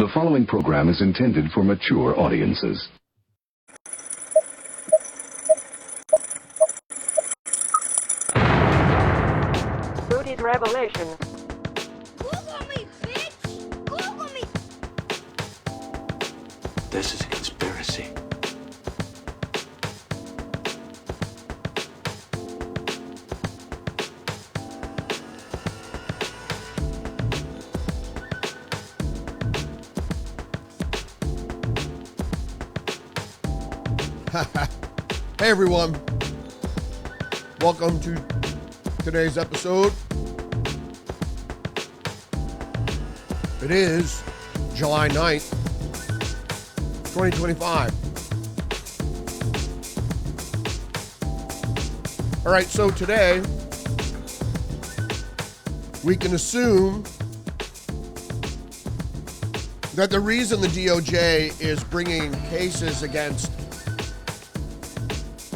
The following program is intended for mature audiences. Rudy's revelation. Google me, bitch! Google me! This is a conspiracy. Hey everyone, welcome to today's episode. It is July 9th, 2025. All right, so today we can assume that the reason the DOJ is bringing cases against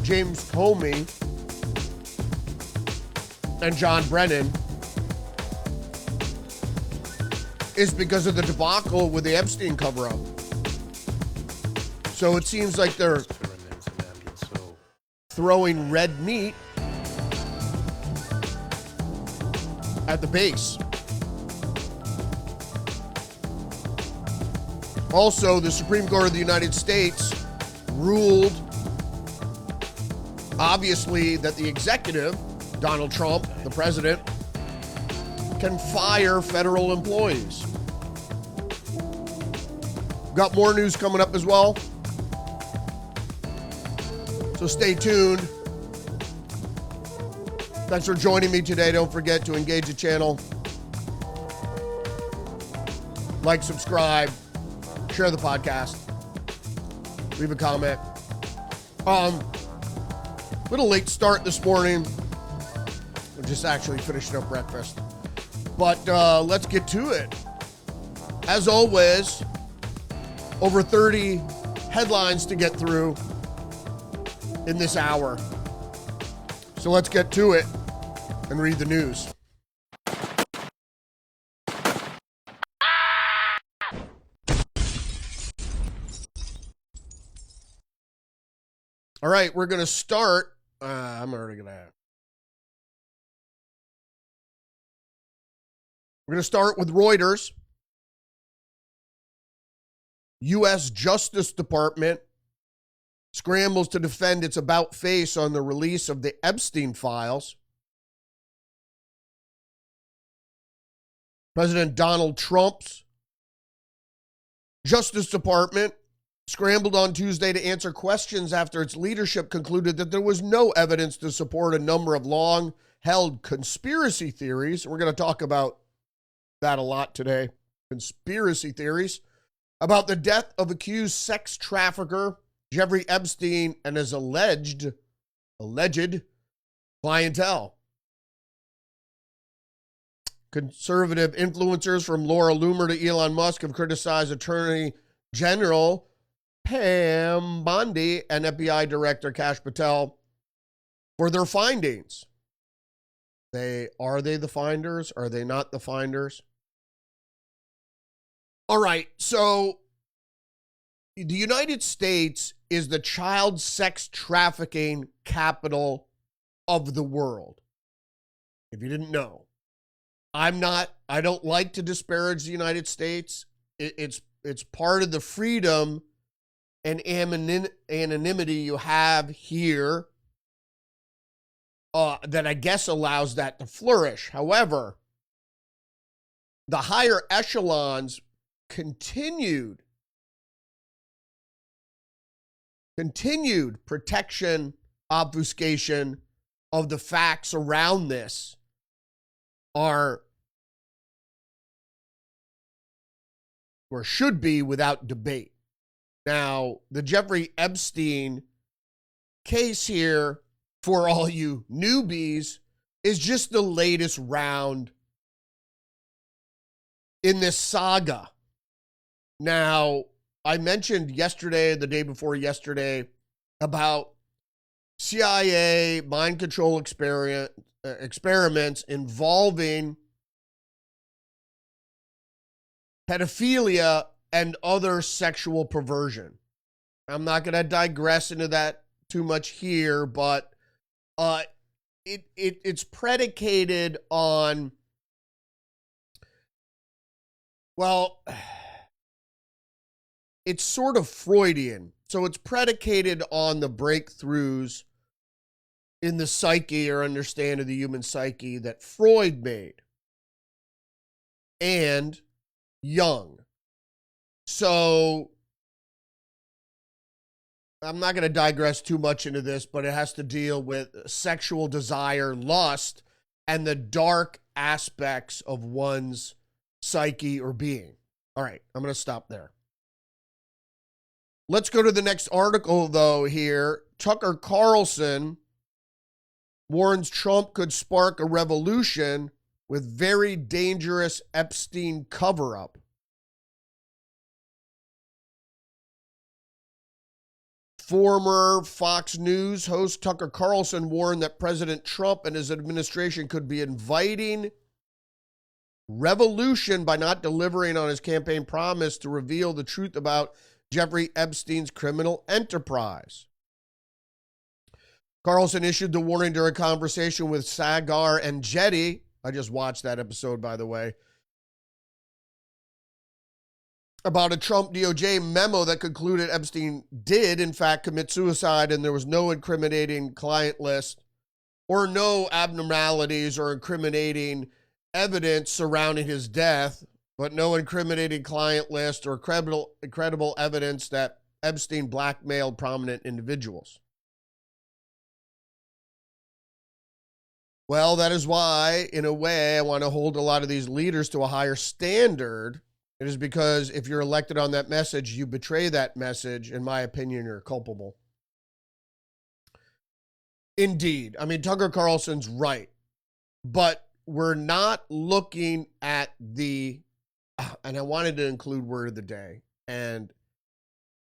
James Comey and John Brennan is because of the debacle with the Epstein cover-up. So it seems like they're throwing red meat at the base. Also, the Supreme Court of the United States ruled obviously that the executive, Donald Trump, the president, can fire federal employees. Got more news coming up as well, so stay tuned. Thanks for joining me today. Don't forget to engage the channel, like, subscribe, share the podcast, leave a comment. Little late start this morning. We're just actually finishing up breakfast. But let's get to it. As always, over 30 headlines to get through in this hour. So let's get to it and read the news. All right, we're going to start. We're going to start with Reuters. U.S. Justice Department scrambles to defend its about face on the release of the Epstein files. President Donald Trump's Justice Department scrambled on Tuesday to answer questions after its leadership concluded that there was no evidence to support a number of long-held conspiracy theories. We're going to talk about that a lot today. Conspiracy theories about the death of accused sex trafficker Jeffrey Epstein and his alleged clientele. Conservative influencers from Laura Loomer to Elon Musk have criticized Attorney General Pam Bondi and FBI Director Kash Patel for their findings. Are they the finders? Are they not the finders? All right, so the United States is the child sex trafficking capital of the world. If you didn't know, I don't like to disparage the United States. It's part of the freedom and anonymity you have here that I guess allows that to flourish. However, the higher echelons continued protection, obfuscation of the facts around this are, or should be, without debate. Now, the Jeffrey Epstein case here, for all you newbies, is just the latest round in this saga. Now, I mentioned yesterday, the day before yesterday, about CIA mind control experiments involving pedophilia and other sexual perversion. I'm not going to digress into that too much here, but it's predicated on, well, it's sort of Freudian. So it's predicated on the breakthroughs in the psyche or understanding of the human psyche that Freud made and Jung. So I'm not going to digress too much into this, but it has to deal with sexual desire, lust, and the dark aspects of one's psyche or being. All right, I'm going to stop there. Let's go to the next article, though, here. Tucker Carlson warns Trump could spark a revolution with very dangerous Epstein cover-up. Former Fox News host Tucker Carlson warned that President Trump and his administration could be inviting revolution by not delivering on his campaign promise to reveal the truth about Jeffrey Epstein's criminal enterprise. Carlson issued the warning during a conversation with Sagar and Jetty. I just watched that episode, by the way, about a Trump DOJ memo that concluded Epstein did, in fact, commit suicide, and there was no incriminating client list or no abnormalities or incriminating evidence surrounding his death, but no incriminating client list or credible evidence that Epstein blackmailed prominent individuals. Well, that is why, in a way, I want to hold a lot of these leaders to a higher standard. It is because if you're elected on that message, you betray that message. In my opinion, you're culpable. Indeed. I mean, Tucker Carlson's right. But we're not looking at the, and I wanted to include word of the day, and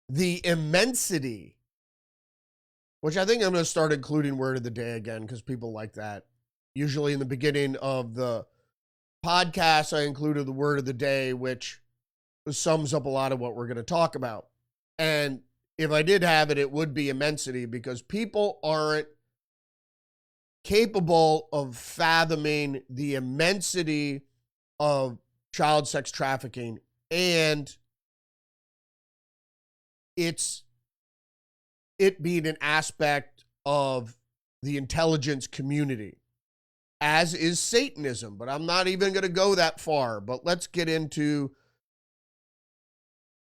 the immensity, which I think I'm going to start including word of the day again because people like that. Usually in the beginning of the podcast, I included the word of the day, which sums up a lot of what we're going to talk about. And if I did have it, it would be immensity, because people aren't capable of fathoming the immensity of child sex trafficking and it being an aspect of the intelligence community, as is Satanism. But I'm not even going to go that far. But let's get into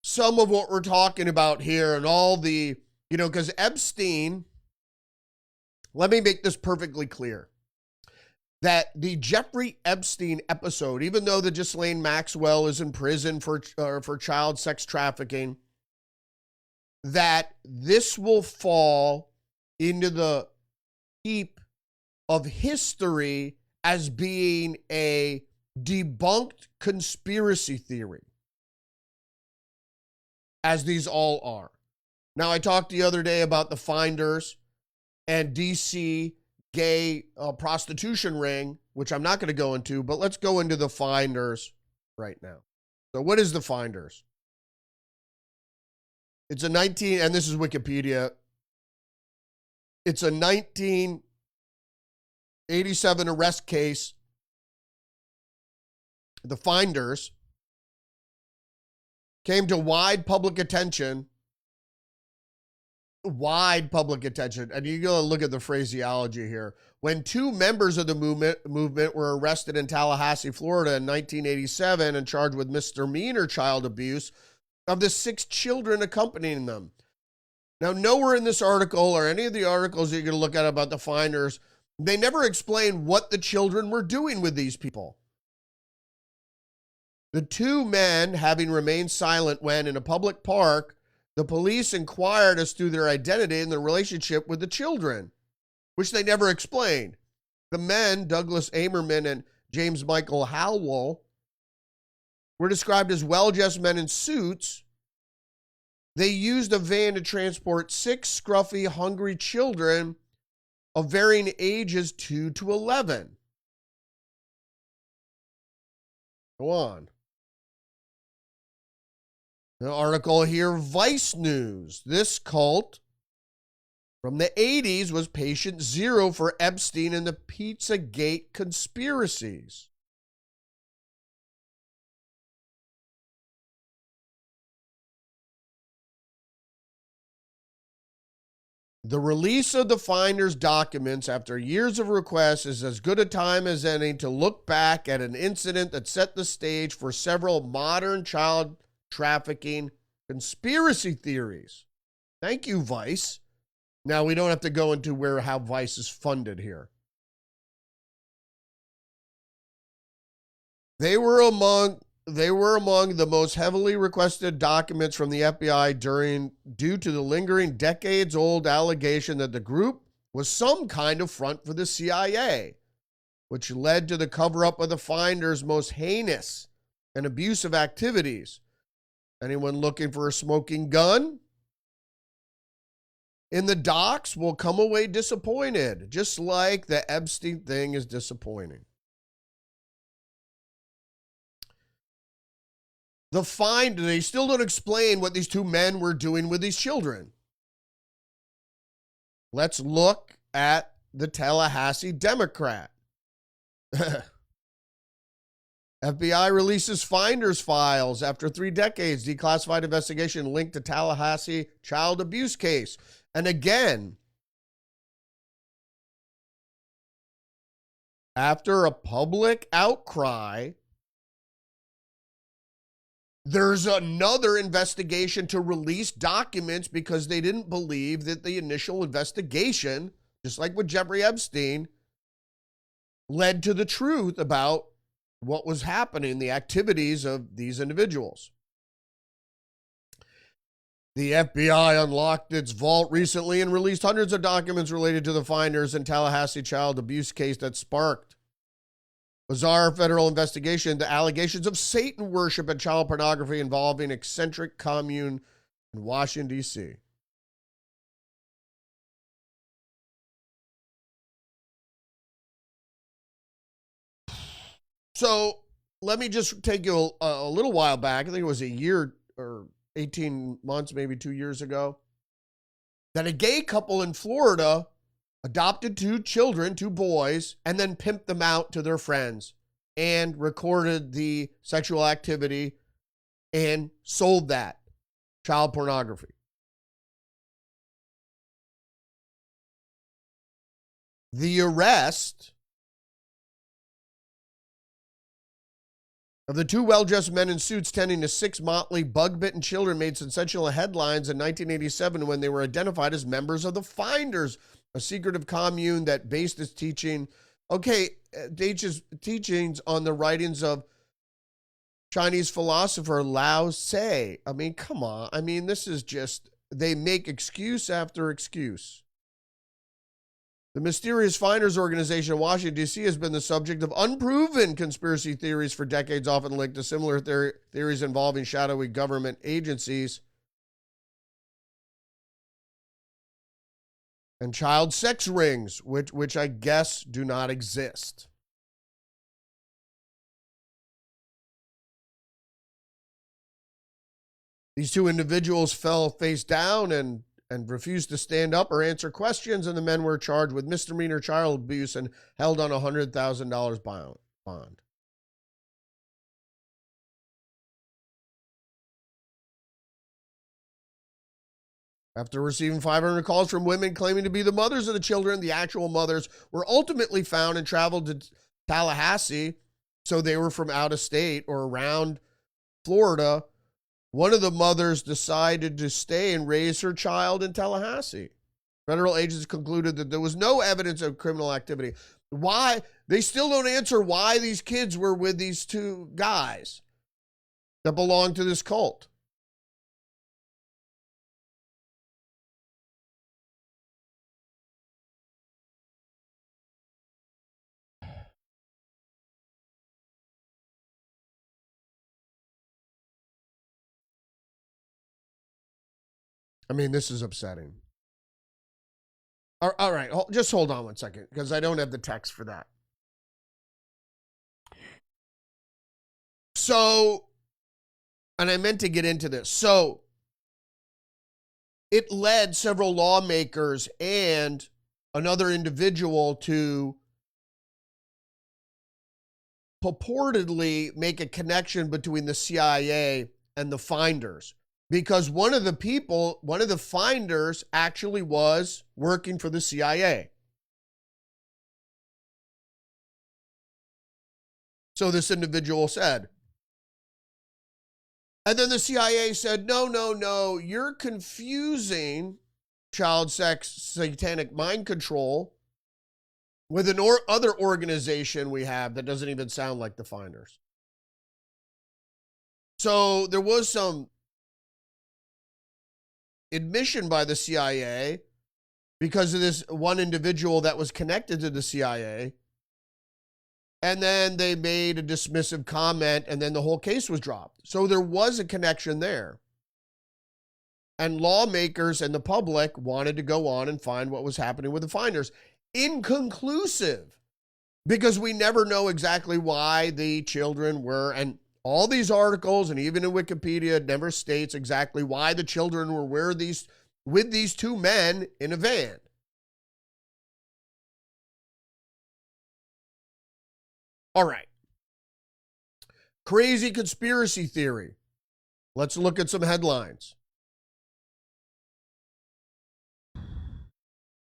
some of what we're talking about here and all the, because Epstein, let me make this perfectly clear, that the Jeffrey Epstein episode, even though the Ghislaine Maxwell is in prison for child sex trafficking, that this will fall into the heap of history as being a debunked conspiracy theory, as these all are. Now, I talked the other day about the Finders and DC gay prostitution ring, which I'm not going to go into, but let's go into the Finders right now. So what is the Finders? It's and this is Wikipedia, it's a 1987 arrest case. The Finders came to wide public attention, and you got to look at the phraseology here, when two members of the movement were arrested in Tallahassee, Florida in 1987 and charged with misdemeanor child abuse of the 6 children accompanying them. Now, nowhere in this article or any of the articles you're going to look at about the Finders, they never explain what the children were doing with these people. The 2 men having remained silent when, in a public park, the police inquired as to their identity and their relationship with the children, which they never explained. The men, Douglas Amerman and James Michael Howell, were described as well-dressed men in suits. They used a van to transport 6 scruffy, hungry children of varying ages 2 to 11. Go on. An article here, Vice News. This cult from the 80s was patient zero for Epstein and the Pizzagate conspiracies. The release of the finder's documents after years of requests is as good a time as any to look back at an incident that set the stage for several modern child trafficking conspiracy theories. Thank you, Vice. Now, we don't have to go into how Vice is funded here. They were among the most heavily requested documents from the FBI due to the lingering decades-old allegation that the group was some kind of front for the CIA, which led to the cover-up of the finder's most heinous and abusive activities. Anyone looking for a smoking gun in the docks will come away disappointed, just like the Epstein thing is disappointing. They still don't explain what these two men were doing with these children. Let's look at the Tallahassee Democrat. FBI releases finder's files after 3 decades, declassified investigation linked to Tallahassee child abuse case. And again, after a public outcry, there's another investigation to release documents because they didn't believe that the initial investigation, just like with Jeffrey Epstein, led to the truth about what was happening, the activities of these individuals. The FBI unlocked its vault recently and released hundreds of documents related to the finders and Tallahassee child abuse case that sparked bizarre federal investigation into allegations of Satan worship and child pornography involving eccentric commune in Washington, D.C. So let me just take you a little while back. I think it was a year or 18 months, maybe 2 years ago, that a gay couple in Florida adopted 2 children, 2 boys, and then pimped them out to their friends and recorded the sexual activity and sold that child pornography. The arrest of the 2 well-dressed men in suits tending to 6 motley bug-bitten children made sensational headlines in 1987 when they were identified as members of the Finders, a secretive commune that based its teachings on the writings of Chinese philosopher Lao Tse. I mean, come on. I mean, this is just, they make excuse after excuse. The mysterious Finders organization in Washington, D.C. has been the subject of unproven conspiracy theories for decades, often linked to similar theories involving shadowy government agencies and child sex rings, which I guess do not exist. These 2 individuals fell face down and refused to stand up or answer questions, and the men were charged with misdemeanor child abuse and held on a $100,000 bond. After receiving 500 calls from women claiming to be the mothers of the children, the actual mothers were ultimately found and traveled to Tallahassee, so they were from out of state or around Florida. One of the mothers decided to stay and raise her child in Tallahassee. Federal agents concluded that there was no evidence of criminal activity. Why? They still don't answer why these kids were with these 2 guys that belonged to this cult. I mean, this is upsetting. All right, just hold on one second, because I don't have the text for that. So, and I meant to get into this. So it led several lawmakers and another individual to purportedly make a connection between the CIA and the finders, because one of the finders actually was working for the CIA. So this individual said. And then the CIA said, no, you're confusing child sex satanic mind control with other organization we have that doesn't even sound like the finders. So there was some admission by the CIA because of this one individual that was connected to the CIA. And then they made a dismissive comment, and then the whole case was dropped. So there was a connection there. And lawmakers and the public wanted to go on and find what was happening with the finders. Inconclusive, because we never know exactly why the children were, and all these articles and even in Wikipedia it never states exactly why the children were with these two men in a van. All right. Crazy conspiracy theory. Let's look at some headlines.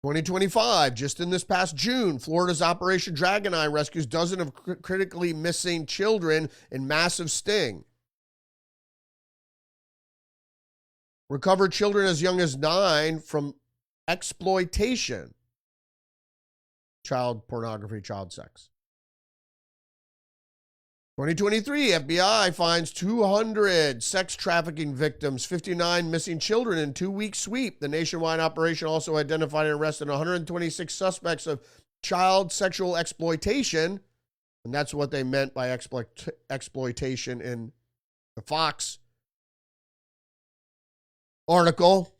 2025, just in this past June, Florida's Operation Dragon Eye rescues dozens of critically missing children in massive sting. Recovered children as young as 9 from exploitation, child pornography, child sex. 2023, FBI finds 200 sex trafficking victims, 59 missing children in 2-week sweep. The nationwide operation also identified and arrested 126 suspects of child sexual exploitation. And that's what they meant by exploitation in the Fox article.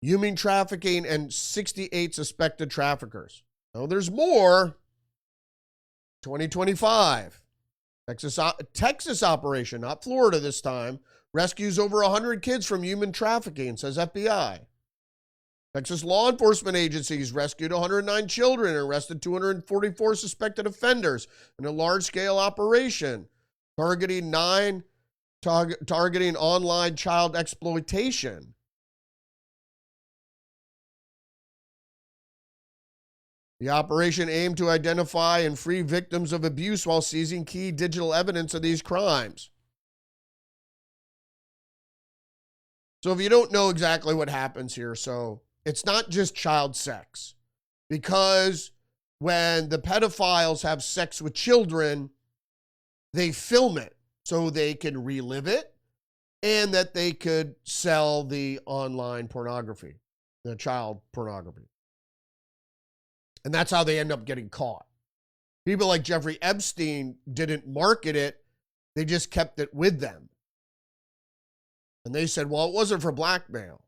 Human trafficking and 68 suspected traffickers. Now there's more. 2025, Texas operation, not Florida this time, rescues over 100 kids from human trafficking, says FBI. Texas law enforcement agencies rescued 109 children and arrested 244 suspected offenders in a large-scale operation targeting online child exploitation. The operation aimed to identify and free victims of abuse while seizing key digital evidence of these crimes. So if you don't know exactly what happens here, so it's not just child sex. Because when the pedophiles have sex with children, they film it so they can relive it and that they could sell the online pornography, the child pornography. And that's how they end up getting caught. People like Jeffrey Epstein didn't market it. They just kept it with them. And they said, well, it wasn't for blackmail.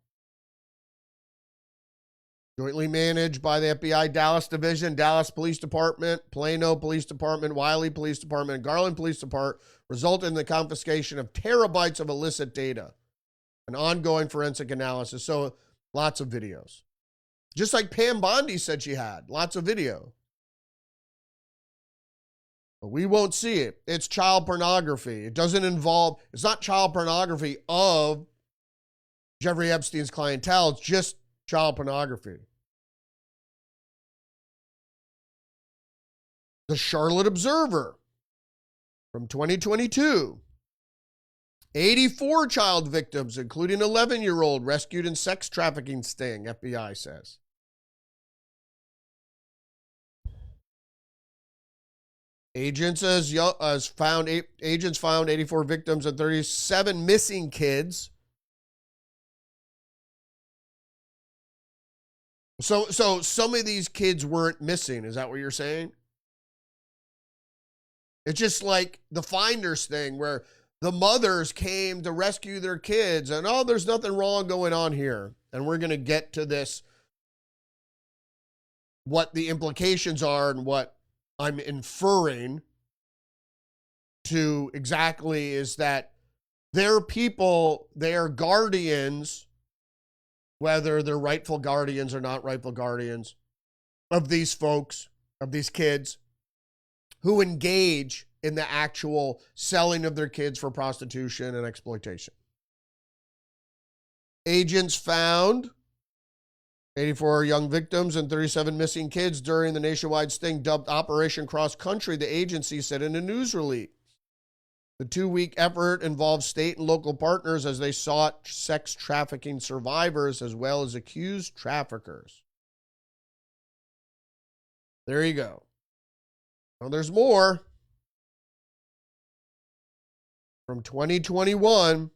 Jointly managed by the FBI Dallas Division, Dallas Police Department, Plano Police Department, Wiley Police Department, and Garland Police Department, resulted in the confiscation of terabytes of illicit data and ongoing forensic analysis. So lots of videos. Just like Pam Bondi said she had. Lots of video. But we won't see it. It's child pornography. It doesn't involve, it's not child pornography of Jeffrey Epstein's clientele. It's just child pornography. The Charlotte Observer from 2022. 84 child victims, including an 11-year-old, rescued in sex trafficking sting, FBI says. Agents found 84 victims and 37 missing kids. So some of these kids weren't missing. Is that what you're saying? It's just like the Finders thing where the mothers came to rescue their kids and, oh, there's nothing wrong going on here. And we're going to get to this, what the implications are and what I'm inferring to exactly is that they're people, they are guardians, whether they're rightful guardians or not rightful guardians, of these folks, of these kids who engage in the actual selling of their kids for prostitution and exploitation. Agents found 84 young victims and 37 missing kids during the nationwide sting dubbed Operation Cross Country, the agency said in a news release. The 2-week effort involved state and local partners as they sought sex trafficking survivors as well as accused traffickers. There you go. Well, there's more. From 2021,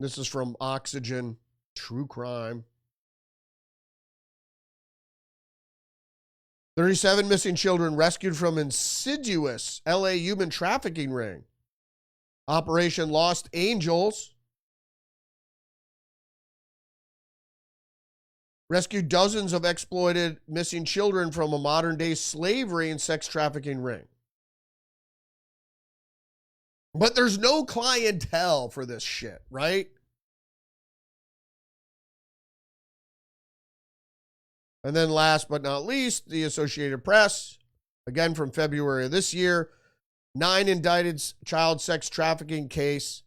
this is from Oxygen True Crime. 37 missing children rescued from insidious LA human trafficking ring. Operation Lost Angels rescued dozens of exploited missing children from a modern-day slavery and sex trafficking ring. But there's no clientele for this shit, right? And then last but not least, the Associated Press, again from February of this year, 9 indicted child sex trafficking case.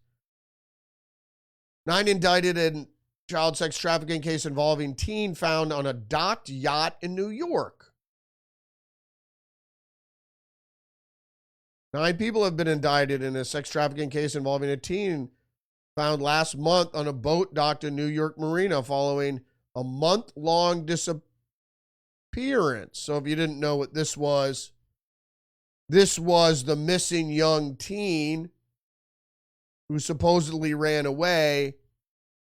9 indicted in child sex trafficking case involving teen found on a docked yacht in New York. 9 people have been indicted in a sex trafficking case involving a teen found last month on a boat docked in New York Marina following a month-long disappearance. So if you didn't know what this was the missing young teen who supposedly ran away,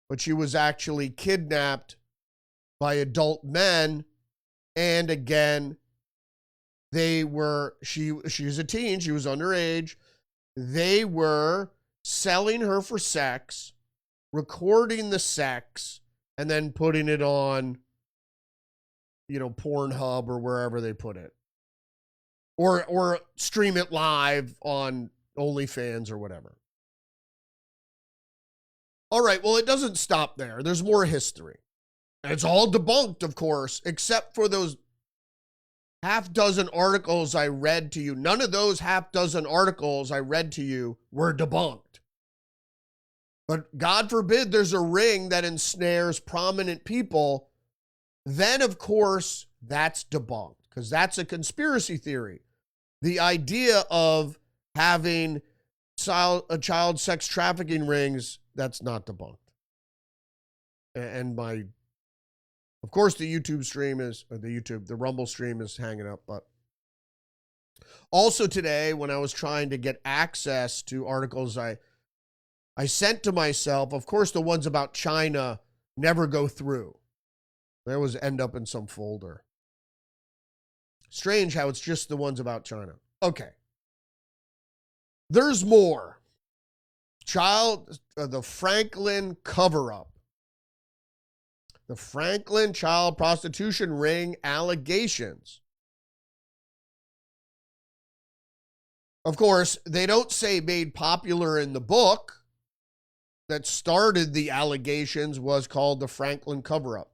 but she was actually kidnapped by adult men. And again, she was a teen, she was underage. They were selling her for sex, recording the sex, and then putting it on, Pornhub or wherever they put it. Or stream it live on OnlyFans or whatever. All right, well, it doesn't stop there. There's more history. And it's all debunked, of course, except for those half dozen articles I read to you. None of those half dozen articles I read to you were debunked. But God forbid there's a ring that ensnares prominent people. Then, of course, that's debunked because that's a conspiracy theory. The idea of having child sex trafficking rings, that's not debunked. And of course, the YouTube stream is, the Rumble stream is hanging up. But also today, when I was trying to get access to articles I sent to myself, of course, the ones about China never go through. They always end up in some folder. Strange how it's just the ones about China. Okay. There's more. The Franklin cover-up. The Franklin child prostitution ring allegations. Of course, they don't say made popular in the book that started the allegations was called the Franklin cover-up.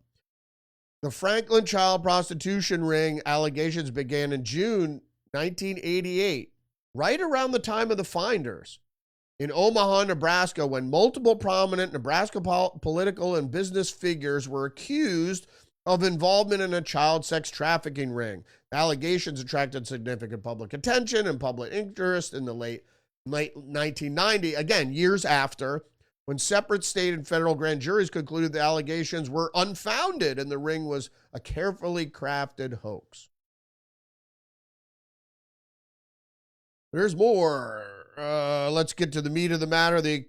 The Franklin child prostitution ring allegations began in June 1988, right around the time of the finders, in Omaha, Nebraska, when multiple prominent Nebraska political and business figures were accused of involvement in a child sex trafficking ring. The allegations attracted significant public attention and public interest in the late 1990, again, years after, when separate state and federal grand juries concluded the allegations were unfounded and the ring was a carefully crafted hoax. There's more. Let's get to the meat of the matter. The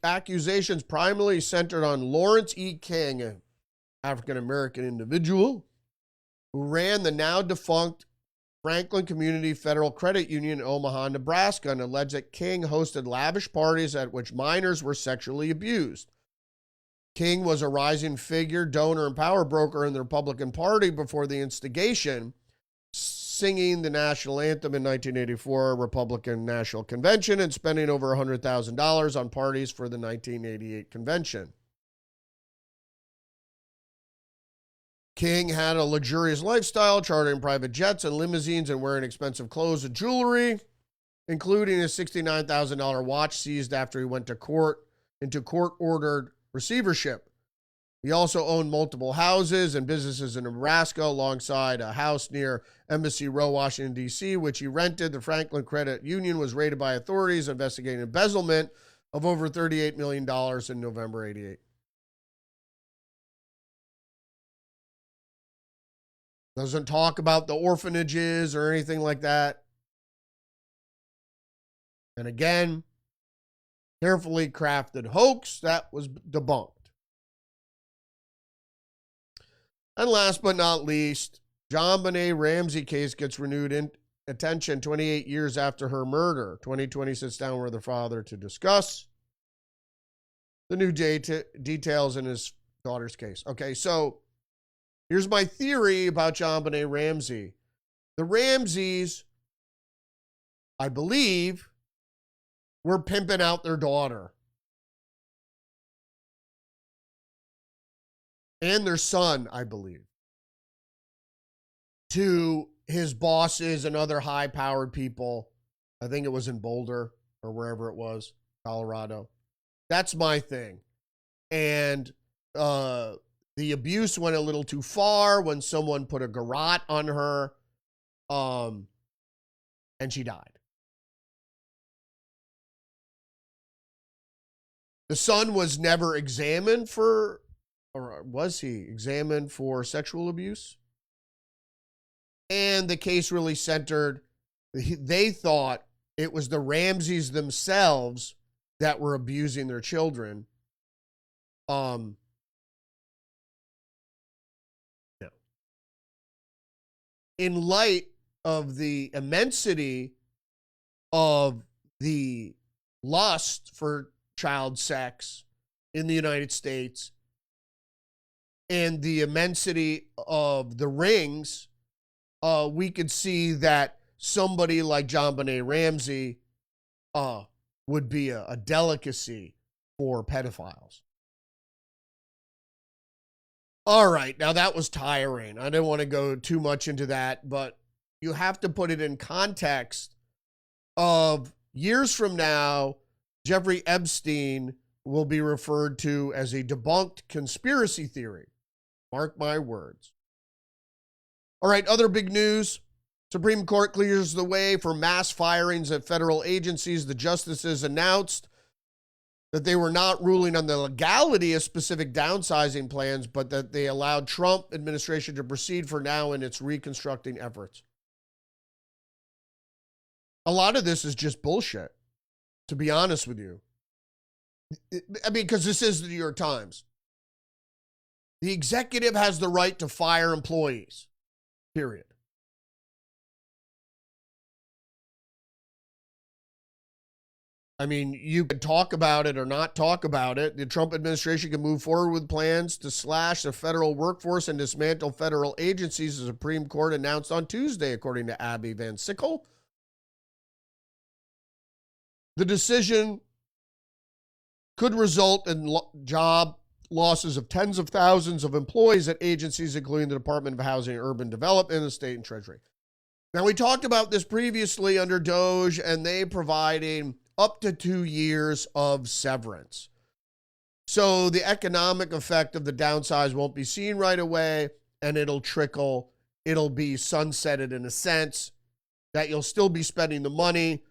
accusations primarily centered on Lawrence E. King, an African-American individual who ran the now defunct Franklin Community Federal Credit Union in Omaha, Nebraska, and alleged that King hosted lavish parties at which minors were sexually abused. King was a rising figure, donor, and power broker in the Republican Party before the instigation, singing the national anthem in 1984 Republican National Convention and spending over $100,000 on parties for the 1988 convention. King had a luxurious lifestyle, chartering private jets and limousines and wearing expensive clothes and jewelry, including a $69,000 watch seized after he went to court into court-ordered receivership. He also owned multiple houses and businesses in Nebraska alongside a house near Embassy Row, Washington, D.C., which he rented. The Franklin Credit Union was raided by authorities investigating embezzlement of over $38 million in November 88. Doesn't talk about the orphanages or anything like that. And again, carefully crafted hoax that was debunked. And last but not least, JonBenet Ramsey case gets renewed in attention 28 years after her murder. 2020 sits down with her father to discuss the new details in his daughter's case. Okay, so here's my theory about JonBenet Ramsey. The Ramseys, I believe, were pimping out their daughter and their son, I believe, to his bosses and other high-powered people. I think it was in Boulder or wherever it was, Colorado. That's my thing. And the abuse went a little too far when someone put a garrote on her, and she died. The son was never examined for, or was he examined for sexual abuse? And the case really centered, they thought it was the Ramseys themselves that were abusing their children. No. In light of the immensity of the lust for child sex in the United States and the immensity of the rings, we could see that somebody like JonBenet Ramsey would be a delicacy for pedophiles. All right, now that was tiring. I didn't want to go too much into that, but you have to put it in context of years from now, Jeffrey Epstein will be referred to as a debunked conspiracy theory. Mark my words. All right, other big news. Supreme Court clears the way for mass firings at federal agencies. The justices announced that they were not ruling on the legality of specific downsizing plans, but that they allowed Trump administration to proceed for now in its reconstructing efforts. A lot of this is just bullshit, to be honest with you. I mean, because this is the New York Times. The executive has the right to fire employees, period. I mean, you can talk about it or not talk about it. The Trump administration can move forward with plans to slash the federal workforce and dismantle federal agencies, the Supreme Court announced on Tuesday, according to Abby Van Sickle. The decision could result in job losses of tens of thousands of employees at agencies, including the Department of Housing and Urban Development, the State and Treasury. Now, we talked about this previously under Doge, and they providing up to 2 years of severance. So the economic effect of the downsize won't be seen right away, and it'll trickle. It'll be sunsetted in a sense that you'll still be spending the money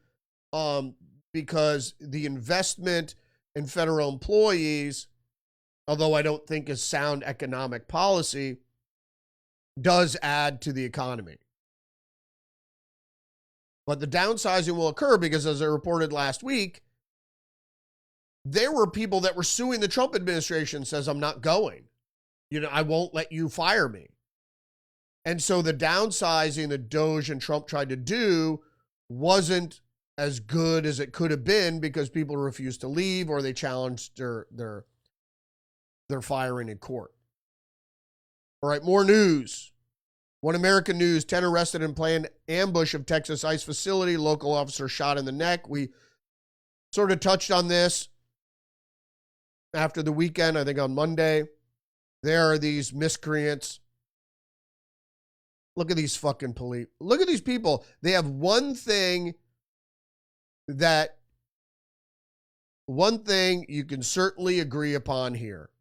because the investment in federal employees, although I don't think is sound economic policy, does add to the economy. But the downsizing will occur because, as I reported last week, there were people that were suing the Trump administration, says, I'm not going. I won't let you fire me. And so the downsizing that Doge and Trump tried to do wasn't as good as it could have been because people refused to leave or they challenged their firing in court. All right, more news. One American News, 10 arrested in planned ambush of Texas ICE facility. Local officer shot in the neck. We sort of touched on this after the weekend, I think on Monday. There are these miscreants. Look at these fucking police. Look at these people. They have one thing you can certainly agree upon here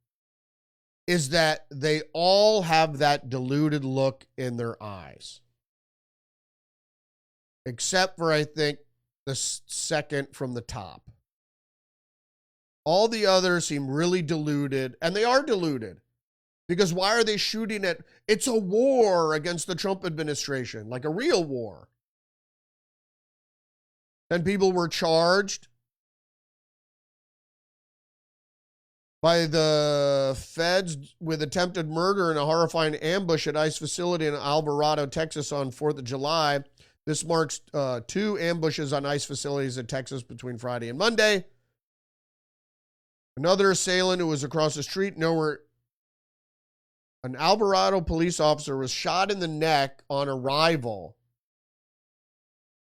is that they all have that deluded look in their eyes. Except for, I think, the second from the top. All the others seem really deluded, and they are deluded. Because why are they shooting at... It's a war against the Trump administration, like a real war. 10 people were charged by the feds with attempted murder in a horrifying ambush at ICE facility in Alvarado, Texas on 4th of July. This marks 2 ambushes on ICE facilities in Texas between Friday and Monday. Another assailant who was across the street, an Alvarado police officer was shot in the neck on arrival,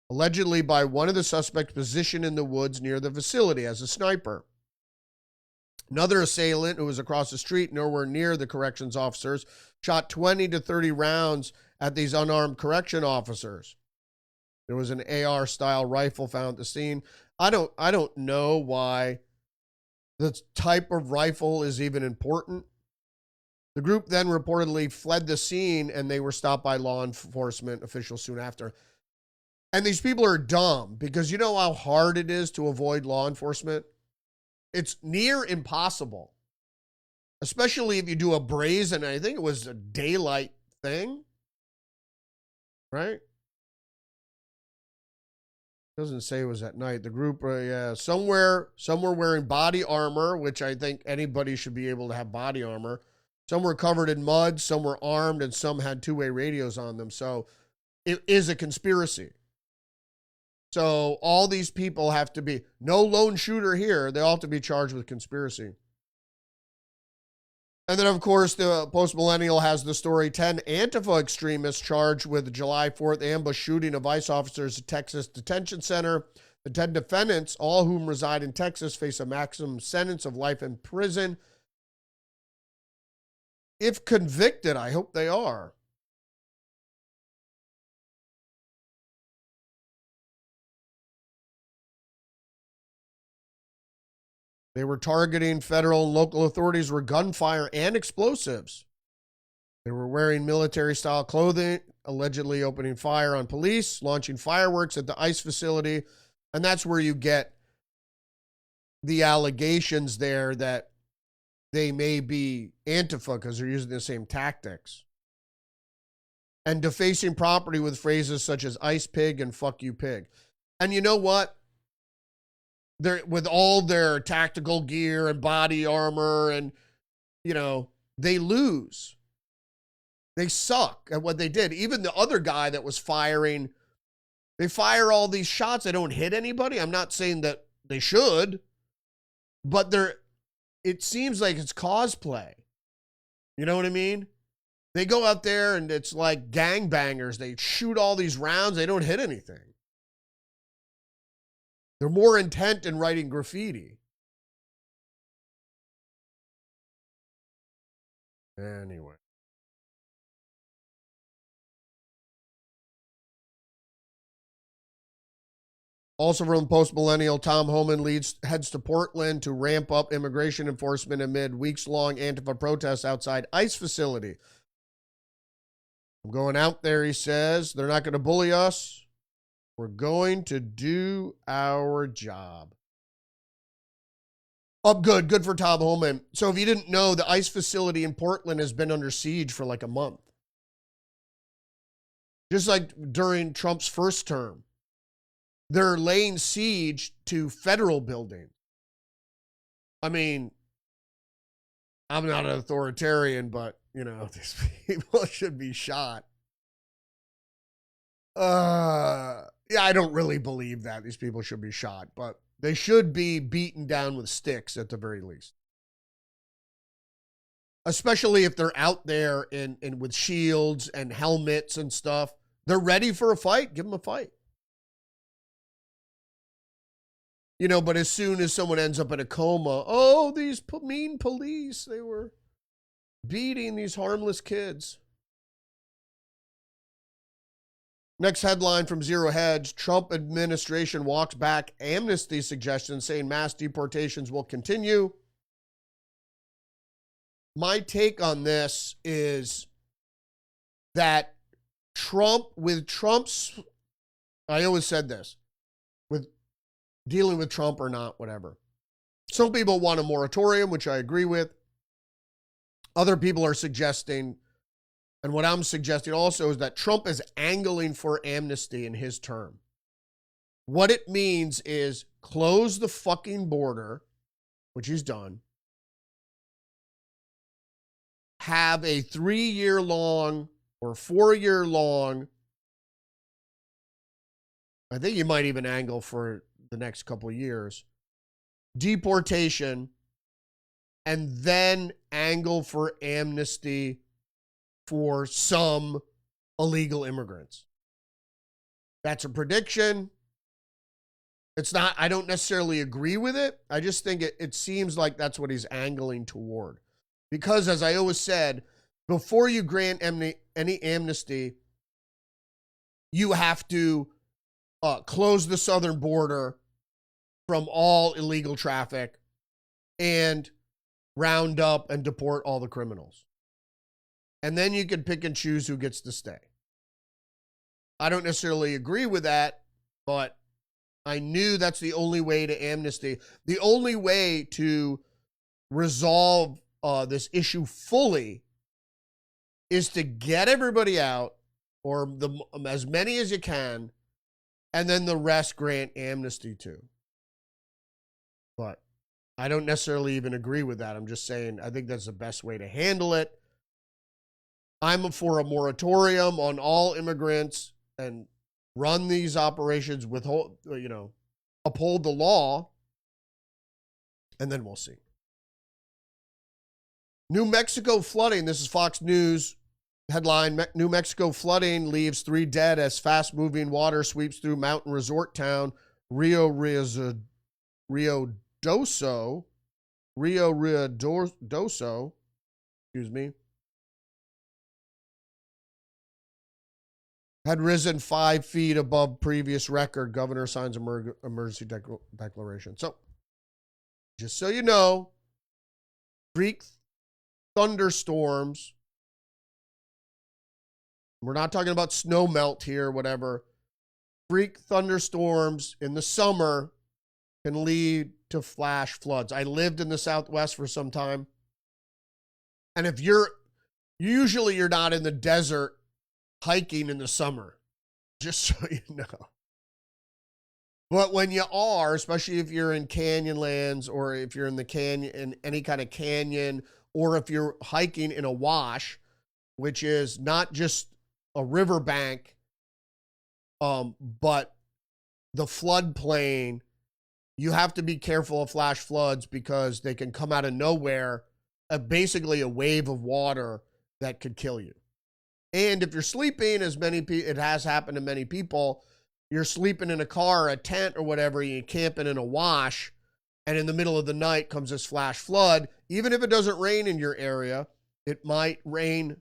allegedly by one of the suspects positioned in the woods near the facility as a sniper. Another assailant who was across the street, nowhere near the corrections officers, shot 20 to 30 rounds at these unarmed correction officers. There was an AR-style rifle found at the scene. I don't know why the type of rifle is even important. The group then reportedly fled the scene, and they were stopped by law enforcement officials soon after. And these people are dumb, because you know how hard it is to avoid law enforcement? It's near impossible, especially if you do a brazen, I think it was a daylight thing, right? Doesn't say it was at night. The group, some were wearing body armor, which I think anybody should be able to have body armor. Some were covered in mud, some were armed, and some had two-way radios on them. So it is a conspiracy. So all these people have to be, no lone shooter here. They all have to be charged with conspiracy. And then, of course, the Post-Millennial has the story, 10 Antifa extremists charged with the July 4th ambush shooting of ICE officers at Texas Detention Center. The 10 defendants, all whom reside in Texas, face a maximum sentence of life in prison. If convicted, I hope they are. They were targeting federal and local authorities with gunfire and explosives. They were wearing military-style clothing, allegedly opening fire on police, launching fireworks at the ICE facility. And that's where you get the allegations there that they may be Antifa because they're using the same tactics. And defacing property with phrases such as ice pig and fuck you pig. And you know what? They're, with all their tactical gear and body armor and, you know, they lose. They suck at what they did. Even the other guy that was firing, they fire all these shots. They don't hit anybody. I'm not saying that they should, but it seems like it's cosplay. You know what I mean? They go out there and it's like gangbangers. They shoot all these rounds. They don't hit anything. They're more intent in writing graffiti. Anyway. Also from Post-Millennial, Tom Homan heads to Portland to ramp up immigration enforcement amid weeks-long Antifa protests outside ICE facility. I'm going out there, he says. They're not going to bully us. We're going to do our job. Oh, good. Good for Tom Homan. So if you didn't know, the ICE facility in Portland has been under siege for like a month. Just like during Trump's first term. They're laying siege to federal buildings. I mean, I'm not an authoritarian, but, you know, these people should be shot. Yeah, I don't really believe that these people should be shot, but they should be beaten down with sticks at the very least. especially if they're out there in with shields and helmets and stuff. They're ready for a fight. Give them a fight. You know, but as soon as someone ends up in a coma, oh, these mean police, they were beating these harmless kids. Next headline from Zero Hedge, Trump administration walks back amnesty suggestions saying mass deportations will continue. My take on this is that Trump's, I always said this, with dealing with Trump or not, whatever. Some people want a moratorium, which I agree with. Other people are suggesting, and what I'm suggesting also, is that Trump is angling for amnesty in his term. What it means is close the fucking border, which he's done. Have a 3-year-long or 4-year-long, I think you might even angle for the next couple of years, deportation, and then angle for amnesty for some illegal immigrants. That's a prediction. It's not, I don't necessarily agree with it. I just think it seems like that's what he's angling toward. Because as I always said, before you grant any amnesty, you have to close the southern border from all illegal traffic and round up and deport all the criminals. And then you can pick and choose who gets to stay. I don't necessarily agree with that, but I knew that's the only way to amnesty. The only way to resolve this issue fully is to get everybody out, or as many as you can, and then the rest grant amnesty to. But I don't necessarily even agree with that. I'm just saying I think that's the best way to handle it. I'm for a moratorium on all immigrants and run these operations with, uphold the law, and then we'll see. New Mexico flooding. This is Fox News headline. New Mexico flooding leaves 3 dead as fast-moving water sweeps through mountain resort town Rio Ruidoso, had risen 5 feet above previous record. Governor signs emergency declaration. So, just so you know, freak thunderstorms. We're not talking about snow melt here, whatever. Freak thunderstorms in the summer can lead to flash floods. I lived in the Southwest for some time. And if you're not in the desert hiking in the summer, just so you know. But when you are, especially if you're in canyonlands, or if you're in the canyon, in any kind of canyon, or if you're hiking in a wash, which is not just a riverbank, but the floodplain, you have to be careful of flash floods because they can come out of nowhere, basically a wave of water that could kill you. And if you're sleeping, it has happened to many people, you're sleeping in a car, a tent or whatever, you're camping in a wash, and in the middle of the night comes this flash flood. Even if it doesn't rain in your area, it might rain,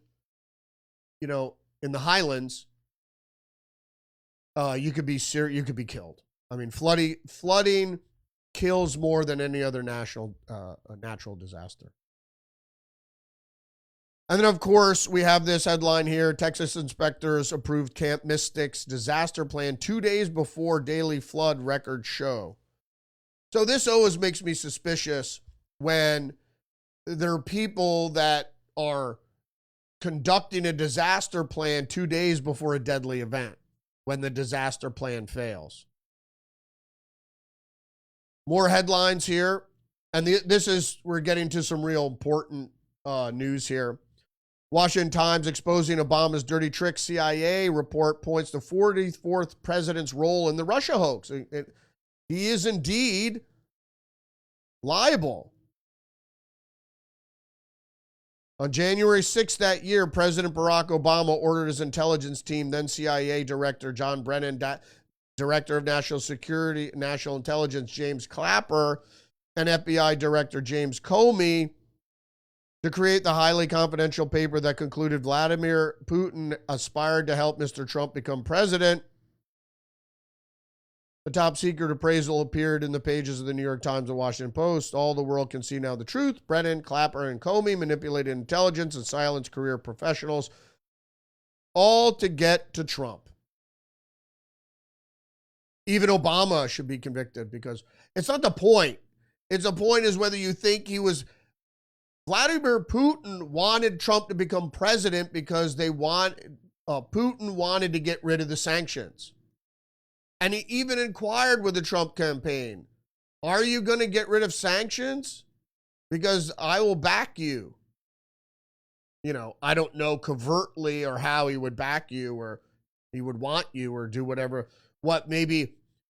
in the highlands. You could be killed. I mean, flooding kills more than any other natural disaster. And then, of course, we have this headline here. Texas inspectors approved Camp Mystic's disaster plan 2 days before daily flood records show. So this always makes me suspicious when there are people that are conducting a disaster plan 2 days before a deadly event, when the disaster plan fails. More headlines here. And we're getting to some real important news here. Washington Times exposing Obama's dirty tricks. CIA report points to 44th president's role in the Russia hoax. He is indeed liable. On January 6th that year, President Barack Obama ordered his intelligence team, then CIA Director John Brennan, Director of National Security, National Intelligence James Clapper, and FBI Director James Comey to create the highly confidential paper that concluded Vladimir Putin aspired to help Mr. Trump become president. The top secret appraisal appeared in the pages of the New York Times and Washington Post. All the world can see now the truth. Brennan, Clapper, and Comey manipulated intelligence and silenced career professionals, all to get to Trump. Even Obama should be convicted because it's not the point. It's the point is whether you think he was... Vladimir Putin wanted Trump to become president because Putin wanted to get rid of the sanctions. And he even inquired with the Trump campaign, are you going to get rid of sanctions? Because I will back you. You know, I don't know covertly or how he would back you or he would want you or do whatever. What, maybe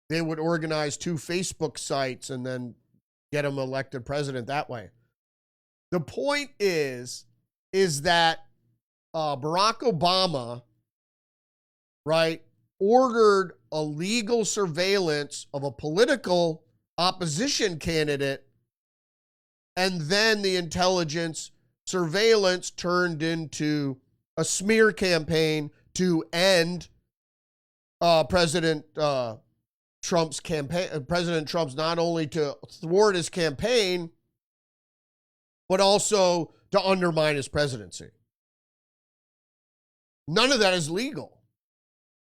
they would organize 2 Facebook sites and then get him elected president that way. The point is that Barack Obama, right, ordered a legal surveillance of a political opposition candidate, and then the intelligence surveillance turned into a smear campaign to end President Trump's campaign. President Trump's not only to thwart his campaign, but also to undermine his presidency. None of that is legal.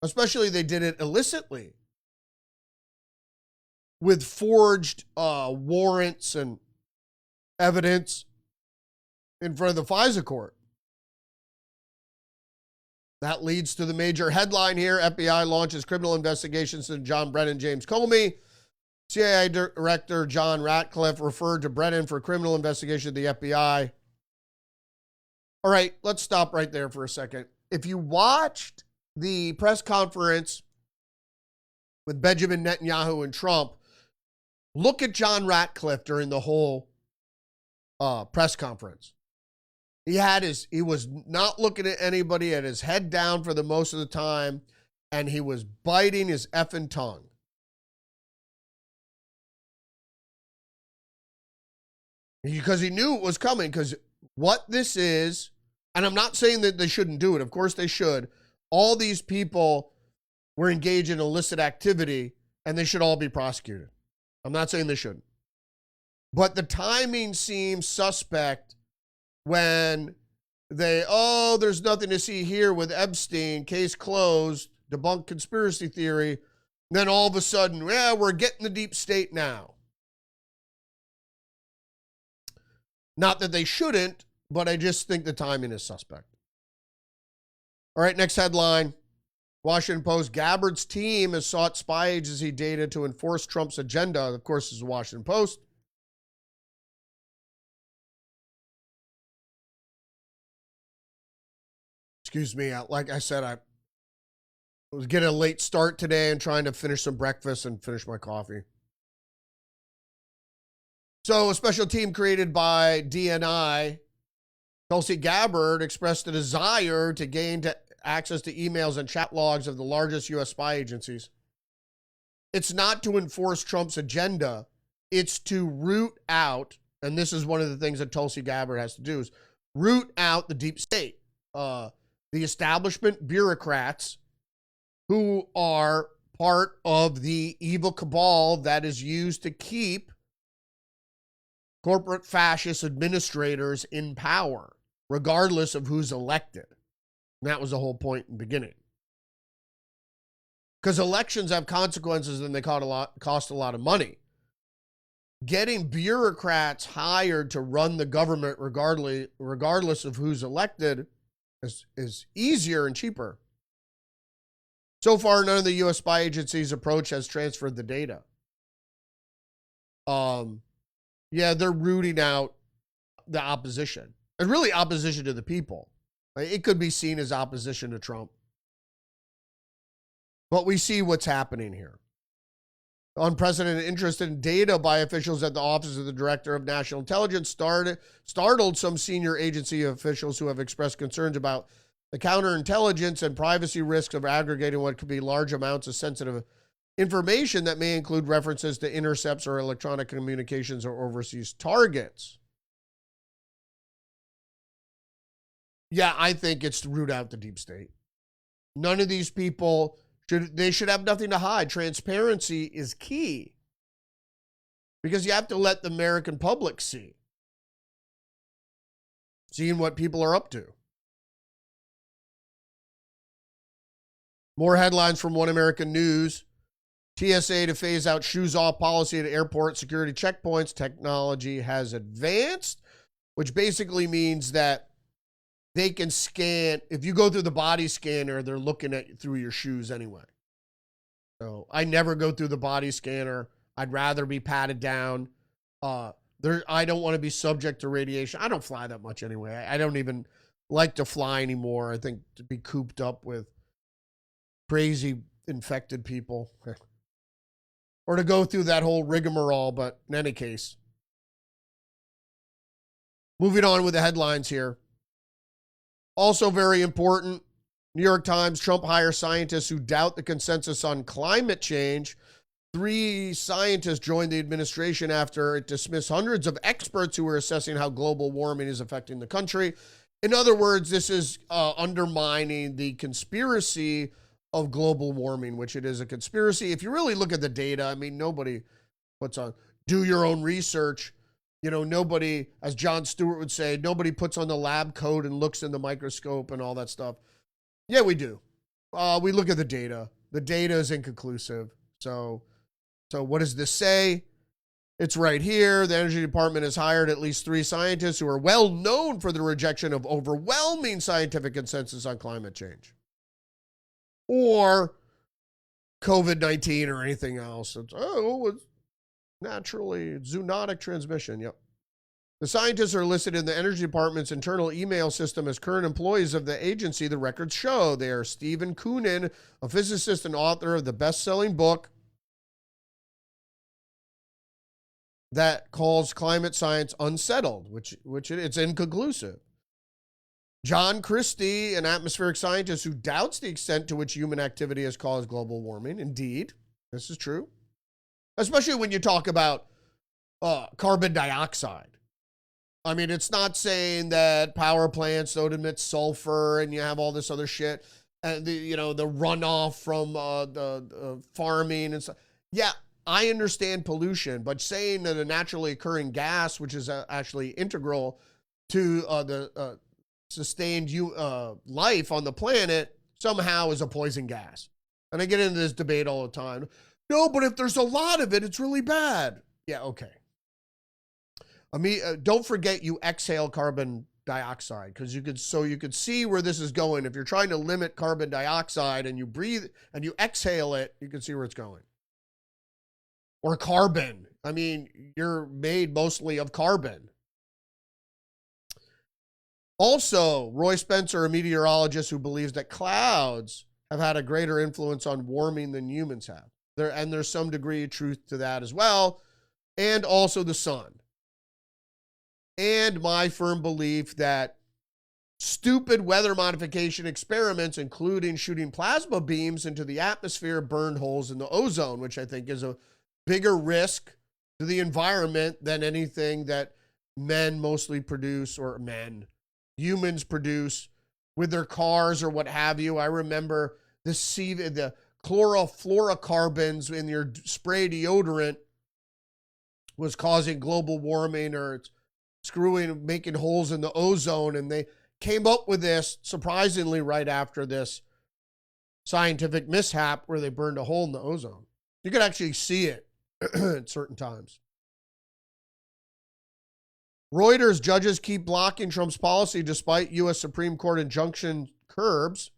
Especially they did it illicitly with forged warrants and evidence in front of the FISA court. That leads to the major headline here. FBI launches criminal investigations into John Brennan, James Comey. CIA Director John Ratcliffe referred to Brennan for criminal investigation of the FBI. All right, let's stop right there for a second. If you watched the press conference with Benjamin Netanyahu and Trump, look at John Ratcliffe during the whole press conference. He was not looking at anybody, had his head down for the most of the time, and he was biting his effing tongue. Because he knew it was coming, because what this is, and I'm not saying that they shouldn't do it, of course they should. All these people were engaged in illicit activity and they should all be prosecuted. I'm not saying they shouldn't. But the timing seems suspect when there's nothing to see here with Epstein, case closed, debunked conspiracy theory. Then all of a sudden, we're getting the deep state now. Not that they shouldn't, but I just think the timing is suspect. All right, next headline. Washington Post, Gabbard's team has sought spy agency data to enforce Trump's agenda. Of course, this is the Washington Post. Excuse me. Like I said, I was getting a late start today and trying to finish some breakfast and finish my coffee. So a special team created by DNI, Tulsi Gabbard, expressed a desire to gain access to emails and chat logs of the largest U.S. spy agencies. It's not to enforce Trump's agenda. It's to root out, and this is one of the things that Tulsi Gabbard has to do, is root out the deep state, the establishment bureaucrats who are part of the evil cabal that is used to keep corporate fascist administrators in power, regardless of who's elected. And that was the whole point in the beginning. Because elections have consequences and they cost a lot of money. Getting bureaucrats hired to run the government regardless of who's elected is easier and cheaper. So far, none of the U.S. spy agencies' approach has transferred the data. They're rooting out the opposition. And really opposition to the people. It could be seen as opposition to Trump. But we see what's happening here. Unprecedented interest in data by officials at the Office of the Director of National Intelligence startled some senior agency officials who have expressed concerns about the counterintelligence and privacy risks of aggregating what could be large amounts of sensitive information that may include references to intercepts or electronic communications or overseas targets. Yeah, I think it's to root out the deep state. None of these people should have nothing to hide. Transparency is key because you have to let the American public seeing what people are up to. More headlines from One American News. TSA to phase out shoes off policy at airport security checkpoints. Technology has advanced, which basically means that they can scan. If you go through the body scanner, they're looking at through your shoes anyway. So I never go through the body scanner. I'd rather be patted down. I don't want to be subject to radiation. I don't fly that much anyway. I don't even like to fly anymore. I think to be cooped up with crazy infected people or to go through that whole rigmarole. But in any case, moving on with the headlines here. Also very important, New York Times, Trump hires scientists who doubt the consensus on climate change. 3 scientists joined the administration after it dismissed hundreds of experts who were assessing how global warming is affecting the country. In other words, this is undermining the conspiracy of global warming, which it is a conspiracy. If you really look at the data, I mean, nobody puts on, do your own research. You know, nobody, as Jon Stewart would say, nobody puts on the lab coat and looks in the microscope and all that stuff. Yeah, we do. We look at the data. The data is inconclusive. So what does this say? It's right here. The Energy Department has hired at least 3 scientists who are well known for the rejection of overwhelming scientific consensus on climate change or COVID-19 or anything else. It's naturally zoonotic transmission. Yep. The scientists are listed in the Energy Department's internal email system as current employees of the agency. The records show they are Stephen Koonin, a physicist and author of the best-selling book that calls climate science unsettled, which it's inconclusive. John Christie, an atmospheric scientist who doubts the extent to which human activity has caused global warming. Indeed, this is true. Especially when you talk about carbon dioxide. I mean, it's not saying that power plants don't emit sulfur and you have all this other shit, and the runoff from the farming and stuff. Yeah, I understand pollution, but saying that a naturally occurring gas, which is actually integral to the sustained life on the planet, somehow is a poison gas. And I get into this debate all the time. No, but if there's a lot of it, it's really bad. Yeah, okay. I mean, don't forget you exhale carbon dioxide because you could see where this is going. If you're trying to limit carbon dioxide and you breathe and you exhale it, you can see where it's going. Or carbon. I mean, you're made mostly of carbon. Also, Roy Spencer, a meteorologist who believes that clouds have had a greater influence on warming than humans have. There's some degree of truth to that as well. And also the sun. And my firm belief that stupid weather modification experiments, including shooting plasma beams into the atmosphere, burned holes in the ozone, which I think is a bigger risk to the environment than anything that humans produce with their cars or what have you. I remember the chlorofluorocarbons in your spray deodorant was causing global warming, or it's making holes in the ozone. And they came up with this surprisingly right after this scientific mishap where they burned a hole in the ozone. You could actually see it at certain times. Reuters, judges keep blocking Trump's policy despite U.S. Supreme Court injunction curbs.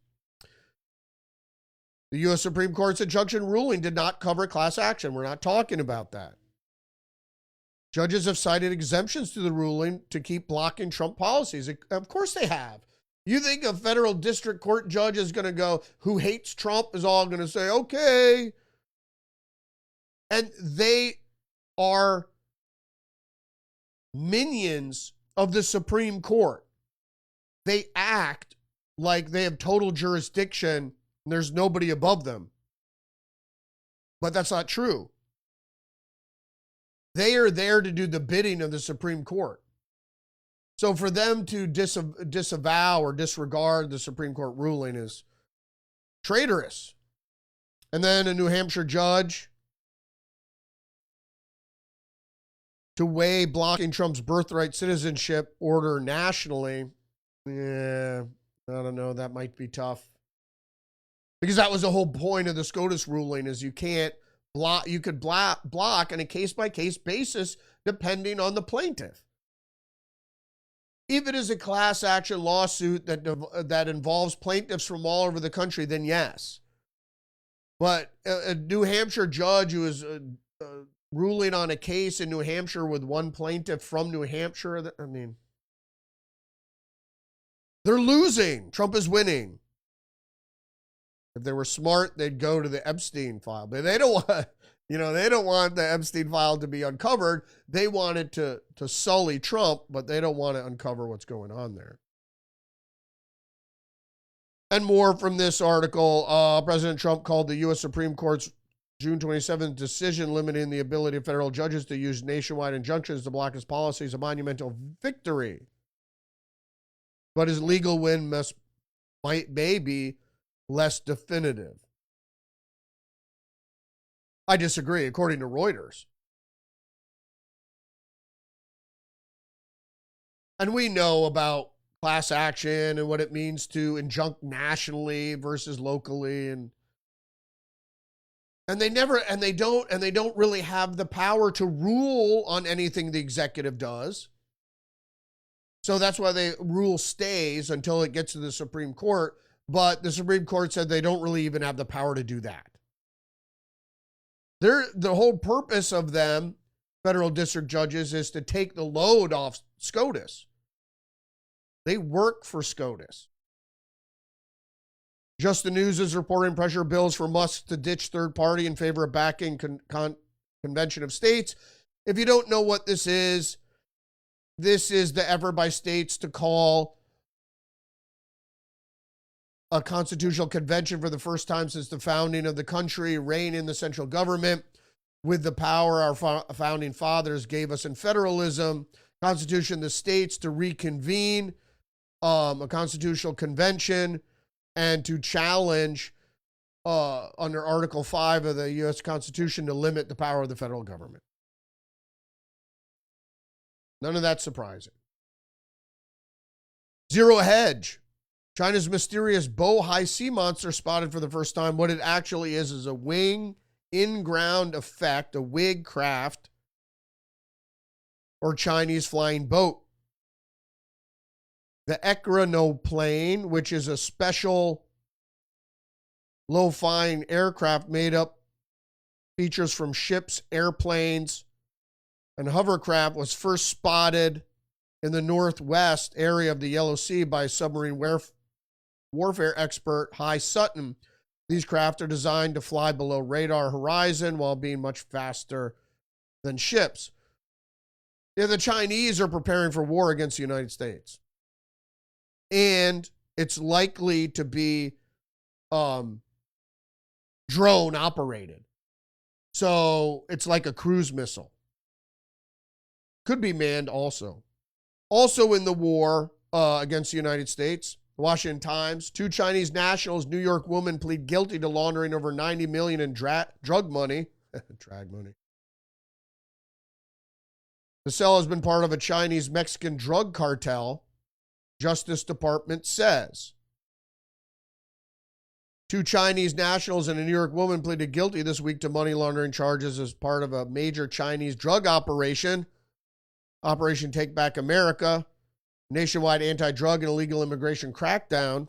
The U.S. Supreme Court's injunction ruling did not cover class action. We're not talking about that. Judges have cited exemptions to the ruling to keep blocking Trump policies. Of course they have. You think a federal district court judge is going to go, who hates Trump, is all going to say, okay. And they are minions of the Supreme Court. They act like they have total jurisdiction and there's nobody above them. But that's not true. They are there to do the bidding of the Supreme Court. So for them to disavow or disregard the Supreme Court ruling is traitorous. And then a New Hampshire judge to weigh blocking Trump's birthright citizenship order nationally. Yeah, I don't know. That might be tough. Because that was the whole point of the SCOTUS ruling is you can't block, you could block on a case-by-case basis depending on the plaintiff. If it is a class action lawsuit that involves plaintiffs from all over the country, then yes. But a New Hampshire judge who is ruling on a case in New Hampshire with one plaintiff from New Hampshire, I mean, they're losing. Trump is winning. If they were smart, they'd go to the Epstein file. But they don't want, they don't want the Epstein file to be uncovered. They want it to sully Trump, but they don't want to uncover what's going on there. And more from this article. President Trump called the U.S. Supreme Court's June 27th decision limiting the ability of federal judges to use nationwide injunctions to block his policies a monumental victory. But his legal win may be less definitive. I disagree, according to Reuters. And we know about class action and what it means to injunct nationally versus locally, and they don't really have the power to rule on anything the executive does. So that's why the rule stays until it gets to the Supreme Court. But the Supreme Court said they don't really even have the power to do that. The whole purpose of them, federal district judges, is to take the load off SCOTUS. They work for SCOTUS. Just the News is reporting pressure bills for Musk to ditch third party in favor of backing Convention of States. If you don't know what this is the effort by states to call a constitutional convention for the first time since the founding of the country, rein in the central government with the power our founding fathers gave us in federalism, constitution of the states to reconvene a constitutional convention and to challenge under Article 5 of the U.S. Constitution to limit the power of the federal government. None of that's surprising. Zero Hedge. China's mysterious bow-high sea monster spotted for the first time. What it actually is a wing in-ground effect, a WIG craft, or Chinese flying boat. The Ekranoplane, which is a special low-flying aircraft made up features from ships, airplanes, and hovercraft, was first spotted in the northwest area of the Yellow Sea by submarine warfare expert Hai Sutton. These craft are designed to fly below radar horizon while being much faster than ships. Yeah, the Chinese are preparing for war against the United States. And it's likely to be drone operated. So it's like a cruise missile. Could be manned also. Also in the war against the United States, the Washington Times, 2 Chinese nationals, New York woman, plead guilty to laundering over $90 million in drug money. Drag money. The cell has been part of a Chinese-Mexican drug cartel, Justice Department says. 2 Chinese nationals and a New York woman pleaded guilty this week to money laundering charges as part of a major Chinese drug operation, Operation Take Back America, nationwide anti-drug and illegal immigration crackdown.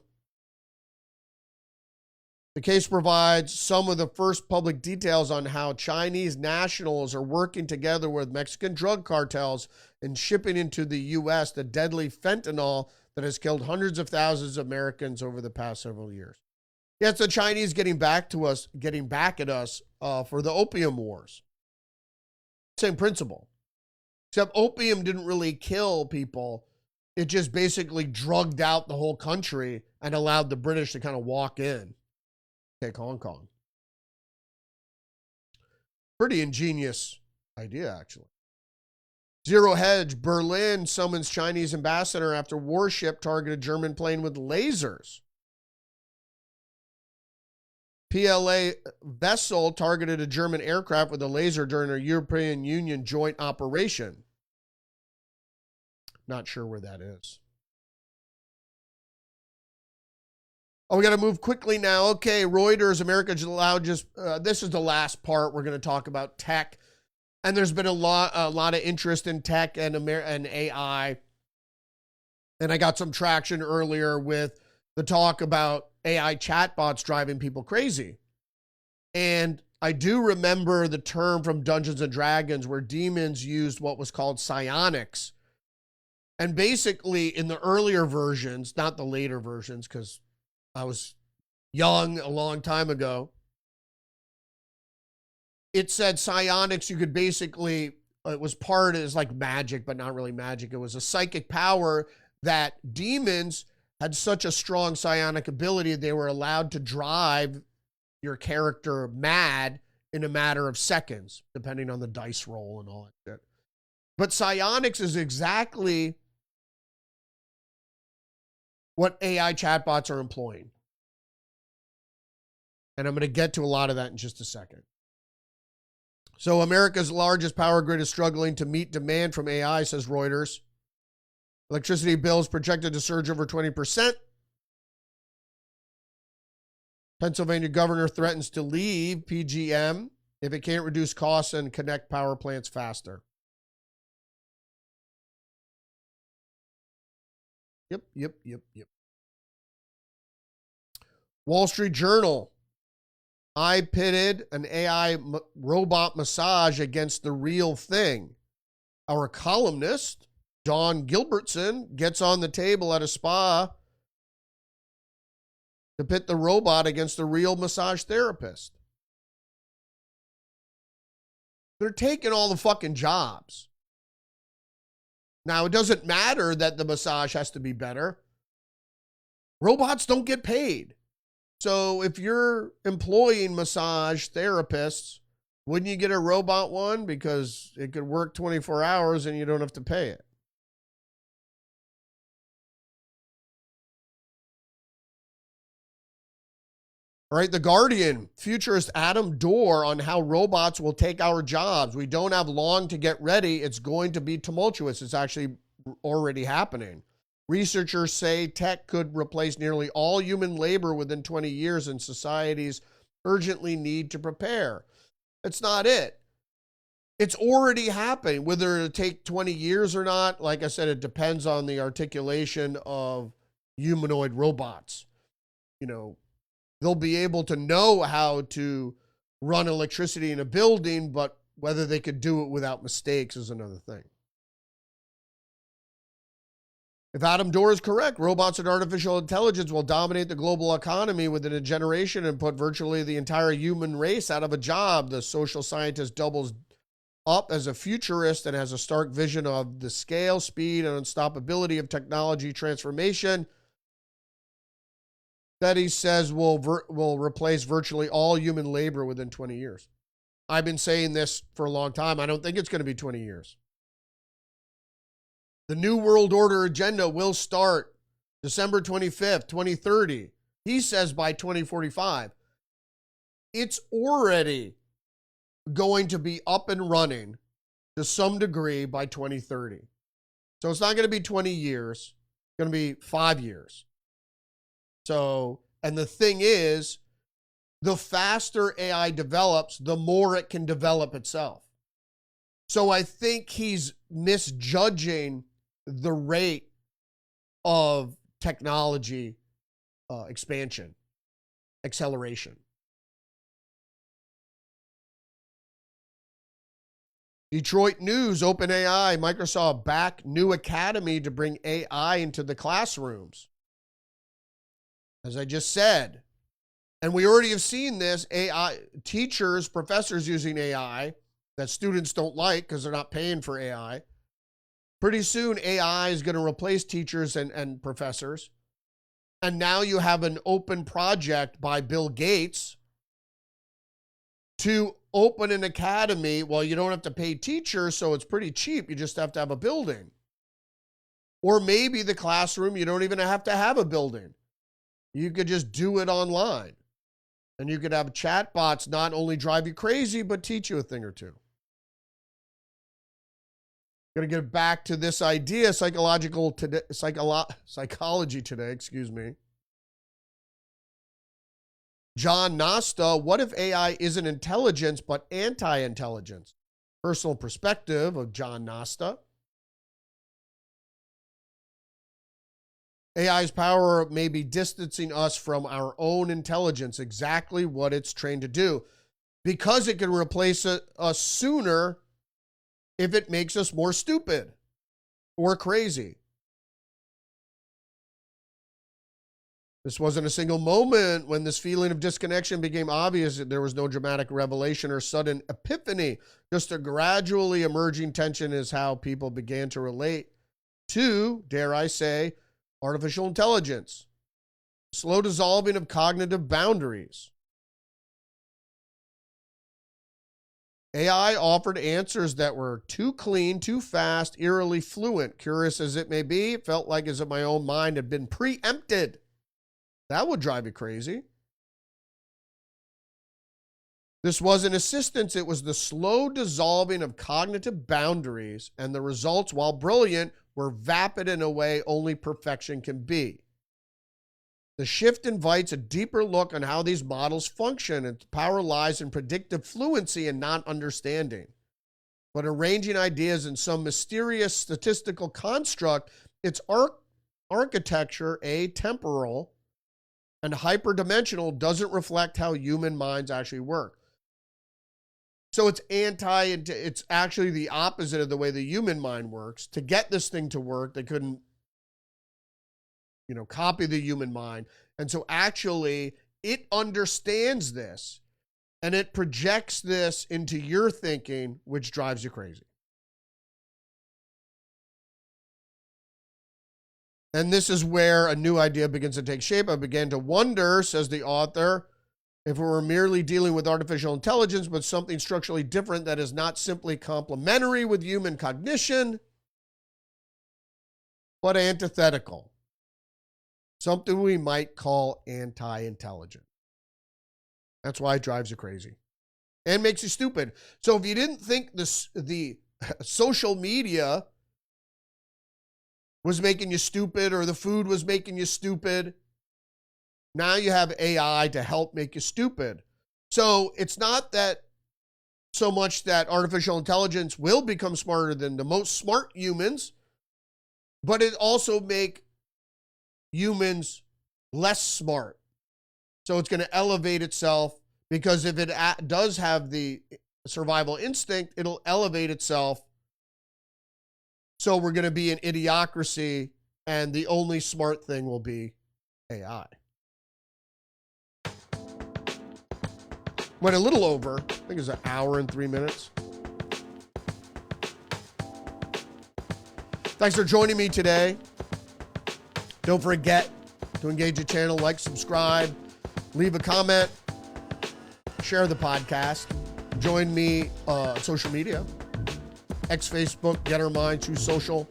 The case provides some of the first public details on how Chinese nationals are working together with Mexican drug cartels and shipping into the U.S. the deadly fentanyl that has killed hundreds of thousands of Americans over the past several years. Yeah, it's the Chinese getting back at us for the opium wars. Same principle. Except opium didn't really kill people. It just basically drugged out the whole country and allowed the British to kind of walk in, take Hong Kong. Pretty ingenious idea, actually. Zero Hedge, Berlin summons Chinese ambassador after warship targeted German plane with lasers. PLA vessel targeted a German aircraft with a laser during a European Union joint operation. Not sure where that is. Oh, we got to move quickly now. Okay, Reuters, America allowed just, this is the last part. We're going to talk about tech. And there's been a lot of interest in tech and AI. And I got some traction earlier with the talk about AI chatbots driving people crazy. And I do remember the term from Dungeons and Dragons where demons used what was called psionics. And basically in the earlier versions, not the later versions, because I was young a long time ago, it said psionics, you could basically, it was part, it was like magic, but not really magic. It was a psychic power that demons had such a strong psionic ability, they were allowed to drive your character mad in a matter of seconds, depending on the dice roll and all that shit. But psionics is exactly what AI chatbots are employing. And I'm going to get to a lot of that in just a second. So America's largest power grid is struggling to meet demand from AI, says Reuters. Electricity bills projected to surge over 20%. Pennsylvania governor threatens to leave PGM if it can't reduce costs and connect power plants faster. Yep. Wall Street Journal. I pitted an AI robot massage against the real thing. Our columnist, Dawn Gilbertson, gets on the table at a spa to pit the robot against the real massage therapist. They're taking all the fucking jobs. Now, it doesn't matter that the massage has to be better. Robots don't get paid. So if you're employing massage therapists, wouldn't you get a robot one? Because it could work 24 hours and you don't have to pay it. All right, The Guardian, futurist Adam Dorr on how robots will take our jobs. We don't have long to get ready. It's going to be tumultuous. It's actually already happening. Researchers say tech could replace nearly all human labor within 20 years, and societies urgently need to prepare. It's not it. It's already happening. Whether it'll take 20 years or not, like I said, it depends on the articulation of humanoid robots. You know, they'll be able to know how to run electricity in a building, but whether they could do it without mistakes is another thing. If Adam Dorr is correct, robots and artificial intelligence will dominate the global economy within a generation and put virtually the entire human race out of a job. The social scientist doubles up as a futurist and has a stark vision of the scale, speed, and unstoppability of technology transformation that he says will replace virtually all human labor within 20 years. I've been saying this for a long time. I don't think it's going to be 20 years. The New World Order agenda will start December 25th, 2030. He says by 2045. It's already going to be up and running to some degree by 2030. So it's not going to be 20 years. It's going to be 5 years. So, and the thing is, the faster AI develops, the more it can develop itself. So I think he's misjudging the rate of technology expansion, acceleration. Detroit News, OpenAI, Microsoft back new academy to bring AI into the classrooms. As I just said, and we already have seen this, AI teachers, professors using AI that students don't like because they're not paying for AI. Pretty soon, AI is going to replace teachers and professors. And now you have an open project by Bill Gates to open an academy. Well, you don't have to pay teachers, so it's pretty cheap. You just have to have a building. Or maybe the classroom, you don't even have to have a building. You could just do it online. And you could have chatbots not only drive you crazy, but teach you a thing or two. Going to get back to this idea, psychology today, excuse me. John Nasta, what if AI isn't intelligence, but anti-intelligence? Personal perspective of John Nasta. AI's power may be distancing us from our own intelligence, exactly what it's trained to do, because it can replace us sooner if it makes us more stupid or crazy. This wasn't a single moment when this feeling of disconnection became obvious. There was no dramatic revelation or sudden epiphany. Just a gradually emerging tension is how people began to relate to, dare I say, artificial intelligence. Slow dissolving of cognitive boundaries. AI offered answers that were too clean, too fast, eerily fluent. Curious as it may be, it felt like as if my own mind had been preempted. That would drive you crazy. This wasn't assistance, it was the slow dissolving of cognitive boundaries, and the results, while brilliant, were vapid in a way only perfection can be. The shift invites a deeper look on how these models function, and power lies in predictive fluency and not understanding. But arranging ideas in some mysterious statistical construct, its architecture, atemporal and hyperdimensional, doesn't reflect how human minds actually work. So it's actually the opposite of the way the human mind works. To get this thing to work, they couldn't copy the human mind. And so actually it understands this and it projects this into your thinking, which drives you crazy. And this is where a new idea begins to take shape. I began to wonder, says the author, if we were merely dealing with artificial intelligence, but something structurally different that is not simply complementary with human cognition, but antithetical. Something we might call anti-intelligent. That's why it drives you crazy and makes you stupid. So if you didn't think the social media was making you stupid or the food was making you stupid, now you have AI to help make you stupid. So it's not that so much that artificial intelligence will become smarter than the most smart humans, but it also make humans less smart. So it's going to elevate itself, because if it does have the survival instinct, it'll elevate itself. So we're going to be an idiocracy, and the only smart thing will be AI. Went a little over. I think it's an hour and 3 minutes. Thanks for joining me today. Don't forget to engage the channel, like, subscribe, leave a comment, share the podcast. Join me on social media, X, Facebook, Get Our Mind, True Social.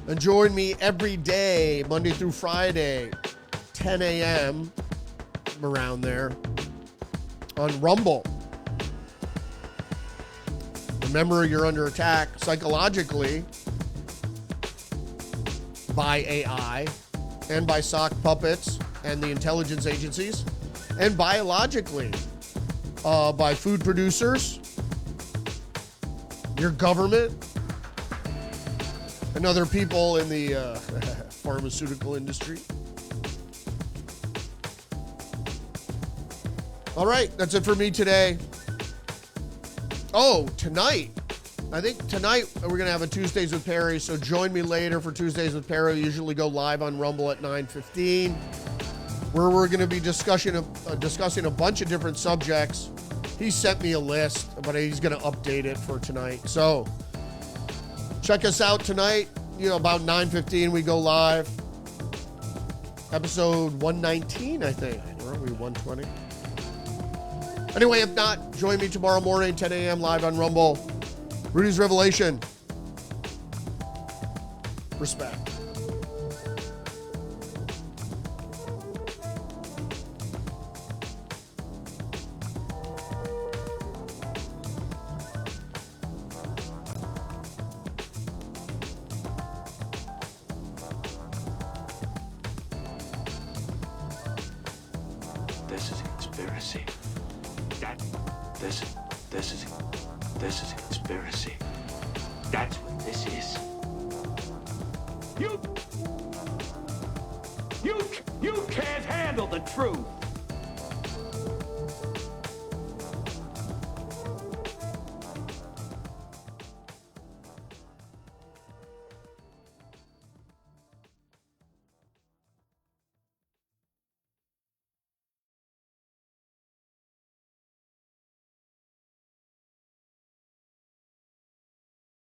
And join me every day, Monday through Friday, 10 a.m., around there, on Rumble. Remember, you're under attack psychologically by AI and by sock puppets and the intelligence agencies, and biologically by food producers, your government, and other people in the pharmaceutical industry. All right, that's it for me today. Oh, tonight. I think tonight we're going to have a Tuesdays with Perry, so join me later for Tuesdays with Perry. We usually go live on Rumble at 9:15, where we're going to be discussing a bunch of different subjects, He sent me a list, but he's going to update it for tonight. So check us out tonight. You know, about 9:15 we go live. Episode 119, I think. Or are we 120? Anyway, if not, join me tomorrow morning, 10 a.m. live on Rumble. Rudy's Revelation. Respect. This is a conspiracy. This is a conspiracy. That's what this is. You can't handle the truth.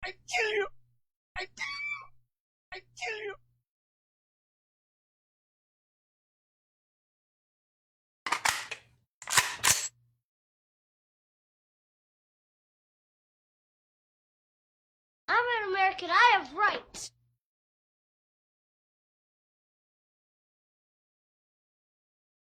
I kill you. I kill you. I kill you. I'm an American. I have rights.